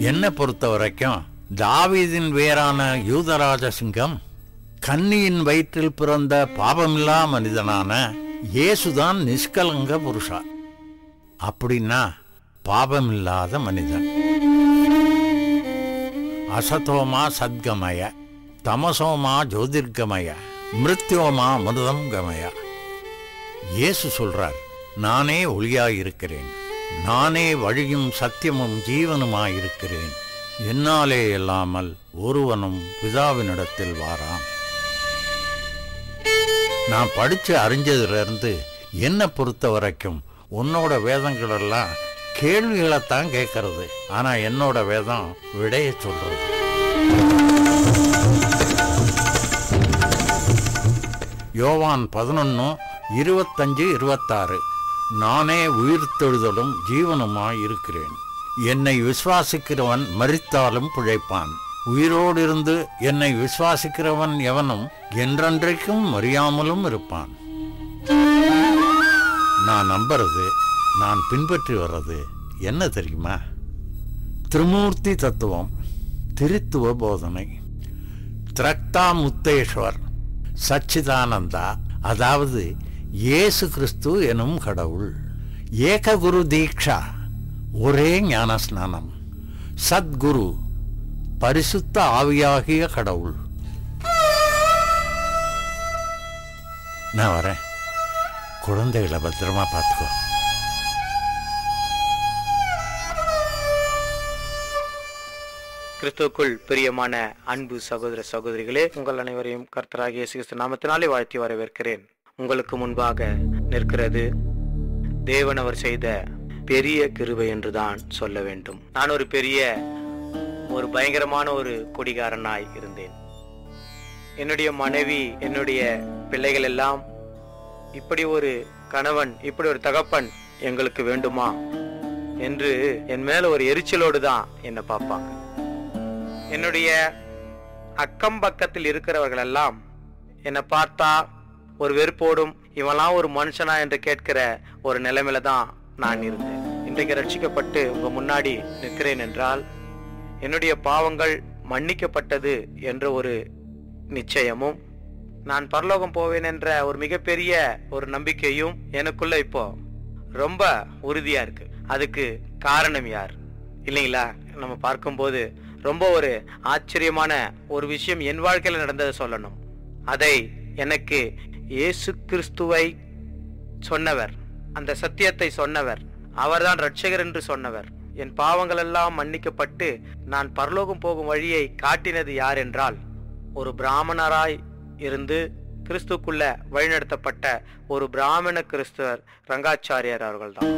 என்னை பொறுத்த வரைக்கும் தாவீதின் வேரான யூதராஜ சிங்கம், கன்னியின் வயிற்றில் பிறந்த பாவமில்லா மனிதனான இயேசுதான் நிஷ்கலங்க புருஷா. அப்படின்னா பாவமில்லாத மனிதன். அசதோமா சத்கமய, தமசோமா ஜோதிர்கமய, மிருத்யோமா மிருதம் கமய. இயேசு சொல்றார், நானே ஒளியாயிருக்கிறேன், நானே வழியும் சத்தியமும் ஜீவனுமாயிருக்கிறேன், என்னாலே இல்லாமல் ஒருவனும் பிதாவினிடத்தில் வாரான். நான் படிச்சு அறிஞ்சதுலேருந்து என்னை பொறுத்த வரைக்கும் உன்னோட வேதங்கள் எல்லாம் கேள்விகளைத்தான் கேட்கறது, ஆனா என்னோட வேதம் விடைய சொல்றது. யோவான் 11:25-26. நானே உயிர்த்தெழுதலும் ஜீவனுமாய் இருக்கிறேன், என்னை விசுவாசிக்கிறவன் மரித்தாலும் பிழைப்பான், உயிரோடு இருந்து என்னை விசுவாசிக்கிறவன் எவனும் என்றென்றைக்கும் மறியாமலும் இருப்பான். நான் நம்புறது, நான் பின்பற்றி வர்றது என்ன தெரியுமா? திரிமூர்த்தி தத்துவம், திரித்துவ போதனை, திரக்தா முத்தேஸ்வர், சச்சிதானந்தா, அதாவது இயேசு கிறிஸ்து எனும் கடவுள், ஏககுரு தீக்ஷா, ஒரே ஞானஸ்நானம், சத்குரு, பரிசுத்த ஆவியாகிய கடவுள். நான் வரேன், குழந்தைகளை பத்திரமா பார்த்துக்கோ. கிறிஸ்துவுக்குள் பிரியமான அன்பு சகோதர சகோதரிகளே, உங்கள் அனைவரையும் கர்த்தராகிய இயேசு கிறிஸ்து நாமத்தினாலே வாழ்த்தி வரவேற்கிறேன். உங்களுக்கு முன்பாக நிற்கிறது தேவன் அவர் செய்த பெரிய கிருபை என்றுதான் சொல்ல வேண்டும். நான் ஒரு பயங்கரமான ஒரு குடிகாரனாய் இருந்தேன். என்னுடைய மனைவி, என்னுடைய பிள்ளைகள் எல்லாம் இப்படி ஒரு கணவன், இப்படி ஒரு தகப்பன் எங்களுக்கு வேண்டுமா என்று என் மேல ஒரு எரிச்சலோடு தான் என்னை பார்ப்பாங்க. என்னுடைய அக்கம் பக்கத்தில் இருக்கிறவர்கள் எல்லாம் என்னை பார்த்தா ஒரு வெறுப்போடும், இவெல்லாம் ஒரு மனுஷனா என்று கேட்கிற ஒரு நிலைமையில தான் நான் இருந்தேன். இன்றைக்கு ரட்சிக்கப்பட்டு உங்க முன்னாடி நிற்கிறேன் என்றால் என்னுடைய பாவங்கள் மன்னிக்கப்பட்டது என்ற ஒரு நிச்சயமும், நான் பரலோகம் போவேன் என்ற ஒரு மிகப்பெரிய ஒரு நம்பிக்கையும் எனக்குள்ள இப்போ ரொம்ப உறுதியா இருக்கு. அதுக்கு காரணம் யார் இல்லைங்களா? நம்ம பார்க்கும்போது ரொம்ப ஒரு ஆச்சரியமான ஒரு விஷயம் என் வாழ்க்கையில நடந்ததை சொல்லணும். அதை எனக்கு இயேசு கிறிஸ்துவை சொன்னவர், அந்த சத்தியத்தை சொன்னவர், அவர்தான் இரட்சகர் என்று சொன்னவர், என் பாவங்கள் எல்லாம் மன்னிக்கப்பட்டு நான் பரலோகம் போகும் வழியை காட்டினது யார் என்றால், ஒரு பிராமணராய் இருந்து கிறிஸ்துக்குள்ள வழிநடத்தப்பட்ட ஒரு பிராமண கிறிஸ்துவர் ரங்காச்சாரியார் அவர்கள்தான்.